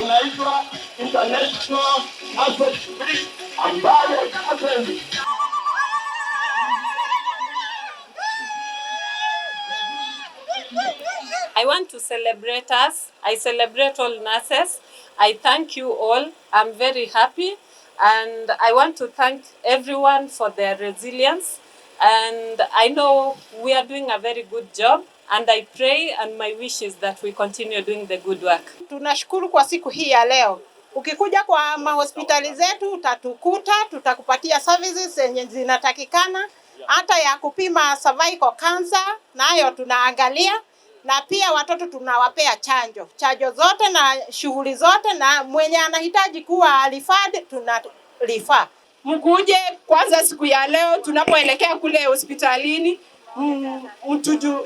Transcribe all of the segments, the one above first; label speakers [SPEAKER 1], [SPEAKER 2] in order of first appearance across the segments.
[SPEAKER 1] Inaitwa international asset free ambayo
[SPEAKER 2] I want to celebrate us. I celebrate all nurses. I thank you all. I'm very happy. And I want to thank everyone for their resilience. And I know we are doing a very good job. And I pray and my wish is that we continue doing the good work.
[SPEAKER 3] Tunashukuru kwa siku hii ya leo. Ukikuja kwa mahospitali zetu utatukuta, tutakupatia services zenye zinatakikana, hata ya kupima cervical cancer nayo tunaangalia, na pia watoto tunawapea chanjo zote na shughuli zote, na mwenye anahitaji kuwa referred tunarifa.
[SPEAKER 4] Mkuje kwanza siku ya leo tunapoelekea kule hospitalini,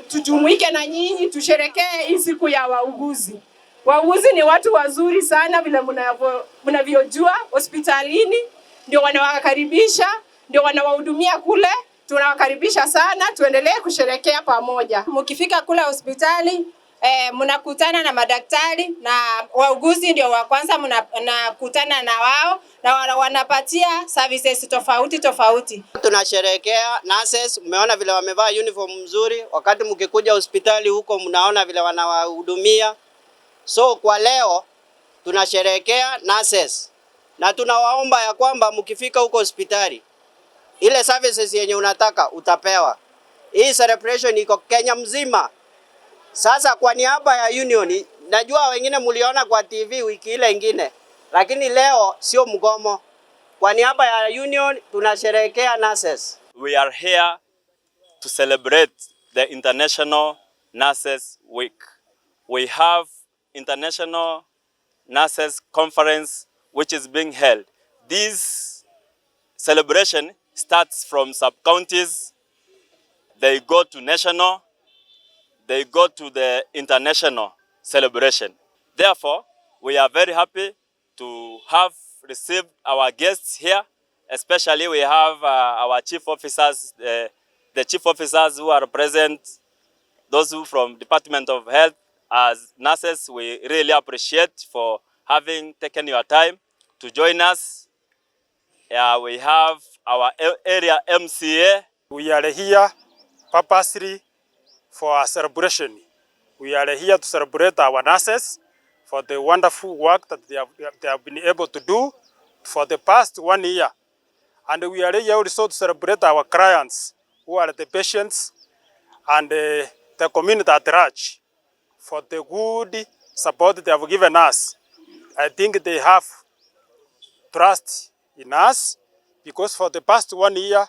[SPEAKER 4] tujumuike na nyinyi tusherekee hii siku ya wauguzi. Wauguzi ni watu wazuri sana, vile mnavyojua. Hospitalini ndio wanawakaribisha, ndio wanawahudumia kule. Tunawakaribisha sana, tuendelee kusherekea pamoja.
[SPEAKER 5] Mkifika kule hospitali mnakutana na madaktari, na wauguzi ndio wa kwanza mnakutana na wao, na wanapatia services tofauti.
[SPEAKER 6] Tunasherehekea nurses. Umeona vile wamevaa uniform mzuri. Wakati mkikuja hospitali huko mnaona vile wanawahudumia. So kwa leo tunasherehekea nurses, na tunawaomba ya kwamba mkifika huko hospitali ile services yenye unataka utapewa. Hii celebration iko Kenya mzima. Sasa kwa niaba ya union, najua wengine mliona kwa TV wiki ile ingine, lakini leo sio mgomo. Kwa niaba ya union tunasherehekea nurses.
[SPEAKER 7] We are here to celebrate the International Nurses Week. We have International Nurses Conference which is being held. This celebration starts from sub-counties, they go to national, they go to the international celebration. Therefore, we are very happy to have received our guests here. Especially we have our chief officers, the chief officers who are present, those who from Department of Health. As nurses, we really appreciate for having taken your time to join us. We have our area MCA.
[SPEAKER 8] We are here purposely for a celebration. We are here to celebrate our nurses for the wonderful work that they have been able to do for the past 1 year. And we are here also to celebrate our clients, who are the patients and the community at large, for the good support they have given us. I think they have trust in us, because for the past 1 year,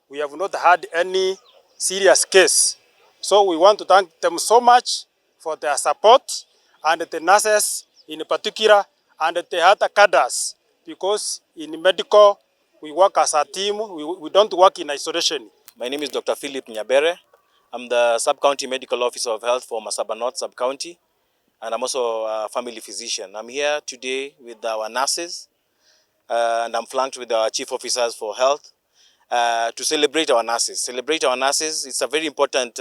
[SPEAKER 8] we have not had any serious case. So we want to thank them so much for their support, and the nurses in particular, and the other cadres, because in medical, we work as a team, we don't work in isolation.
[SPEAKER 9] My name is Dr. Philip Nyabere. I'm the Sub-County Medical Officer of Health for Masaba North Sub-County, and I'm also a family physician. I'm here today with our nurses, and I'm flanked with our chief officers for health to celebrate our nurses. Celebrate our nurses. It's a very important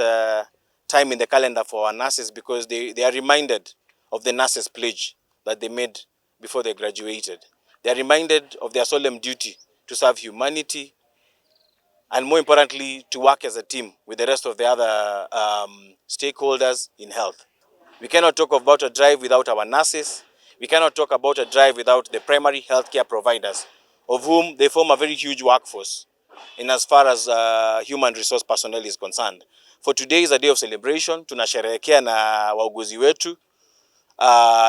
[SPEAKER 9] time in the calendar for our nurses, because they are reminded of the nurses' pledge that they made before they graduated. They are reminded of their solemn duty to serve humanity, and more importantly, to work as a team with the rest of the other stakeholders in health. We cannot talk about a drive without our nurses. We cannot talk about a drive without the primary healthcare providers, of whom they form a very huge workforce in as far as human resource personnel is concerned. For today is a day of celebration. Tunasherehekea na wauguzi wetu.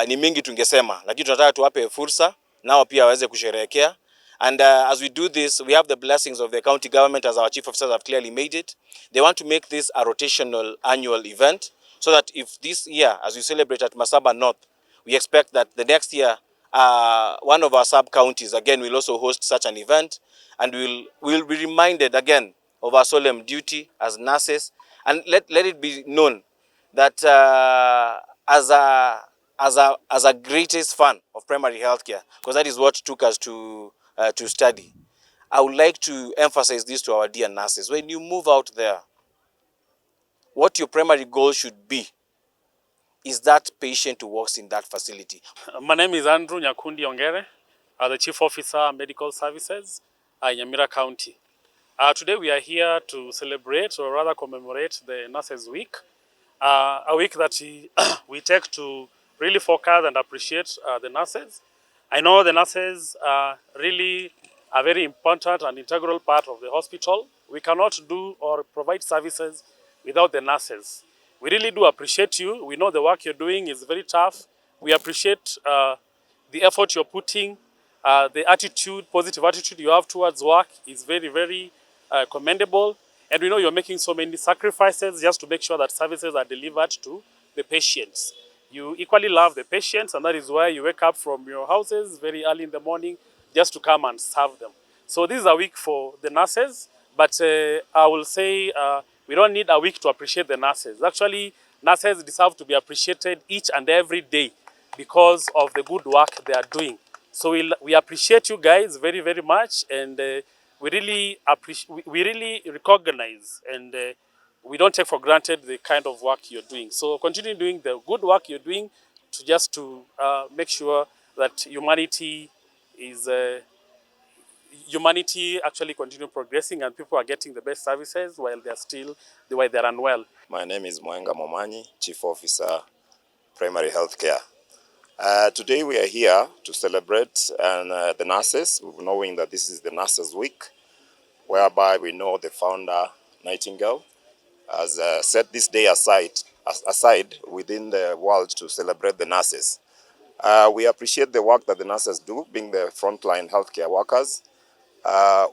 [SPEAKER 9] Ni mingi tungesema, lakini tunataka tuwape fursa nao pia waweze kusherehekea. And as we do this, we have the blessings of the county government, as our chief officers have clearly made it. They want to make this a rotational annual event, so that if this year, as we celebrate at Masaba North, we expect that the next year, one of our sub-counties, again, will also host such an event, and we'll be reminded again of our solemn duty as nurses. And let it be known that as a greatest fan of primary healthcare, because that is what took us to study, I would like to emphasize this to our dear nurses. When you move out there, what your primary goal should be is that patient who works in that facility.
[SPEAKER 8] My name is Andrew Nyakundi Ongere, the Chief Officer Medical Services in Nyamira County. Today we are here to celebrate, or rather commemorate, the Nurses Week. A week that we take to really focus and appreciate the nurses. I know the nurses are really a very important and integral part of the hospital. We cannot do or provide services without the nurses. We really do appreciate you. We know the work you're doing is very tough. We appreciate the effort you're putting. The attitude, positive attitude you have towards work is very, very commendable. And we know you're making so many sacrifices just to make sure that services are delivered to the patients. You equally love the patients, and that is why you wake up from your houses very early in the morning just to come and serve them. So this is a week for the nurses, but I will say we don't need a week to appreciate the nurses. Actually, nurses deserve to be appreciated each and every day because of the good work they are doing. So we appreciate you guys very, very much, and we really recognize and we don't take for granted the kind of work you're doing. So continue doing the good work you're doing to make sure that humanity actually continue progressing and people are getting the best services while they're unwell.
[SPEAKER 10] My name is Mwenga Momanyi, Chief Officer, Primary Healthcare. Today we are here to celebrate the nurses, knowing that this is the Nurses Week, whereby we know the founder, Nightingale, has set this day aside within the world to celebrate the nurses. We appreciate the work that the nurses do, being the frontline healthcare workers.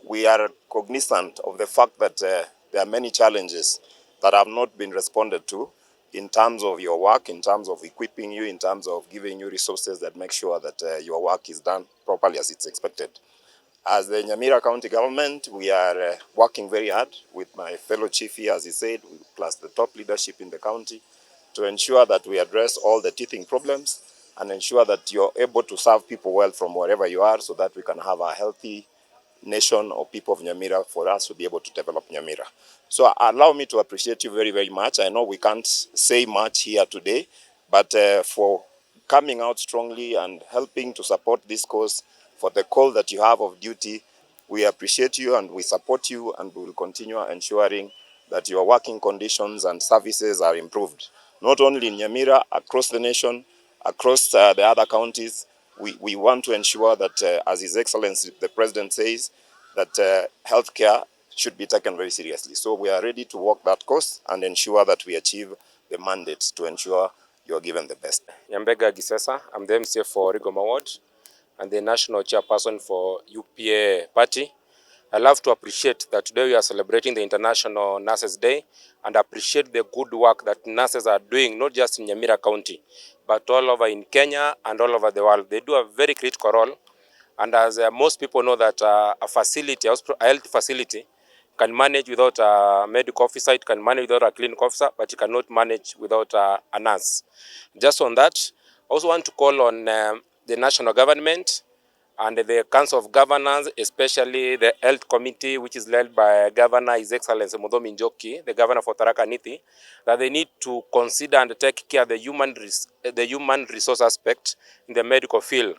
[SPEAKER 10] We are cognizant of the fact that there are many challenges that have not been responded to in terms of your work, in terms of equipping you, in terms of giving you resources that make sure that your work is done properly as it's expected. As the Nyamira County government, we are working very hard with my fellow chief here, as he said, plus the top leadership in the county, to ensure that we address all the teething problems and ensure that you're able to serve people well from wherever you are, so that we can have a healthy nation or people of Nyamira for us to be able to develop Nyamira. So allow me to appreciate you very, very much. I know we can't say much here today, but for coming out strongly and helping to support this cause, for the call that you have of duty, we appreciate you and we support you, and we will continue ensuring that your working conditions and services are improved. Not only in Nyamira, across the nation, across the other counties. We want to ensure that, as His Excellency the President says, that healthcare should be taken very seriously. So we are ready to walk that course and ensure that we achieve the mandate to ensure you are given the best.
[SPEAKER 11] Nyambega Gisesa, I'm the MCA for Rigoma Ward and the National Chairperson for UPA Party. I love to appreciate that today we are celebrating the International Nurses Day and appreciate the good work that nurses are doing, not just in Nyamira County, but all over in Kenya and all over the world. They do a very critical role. And as most people know that a health facility can manage without a medical officer, it can manage without a clinical officer, but it cannot manage without a nurse. Just on that, I also want to call on the national government and the Council of Governors, especially the Health Committee, which is led by Governor His Excellency Muthomi Njoki, the Governor for Tharaka Nithi, that they need to consider and take care of the human resource aspect in the medical field.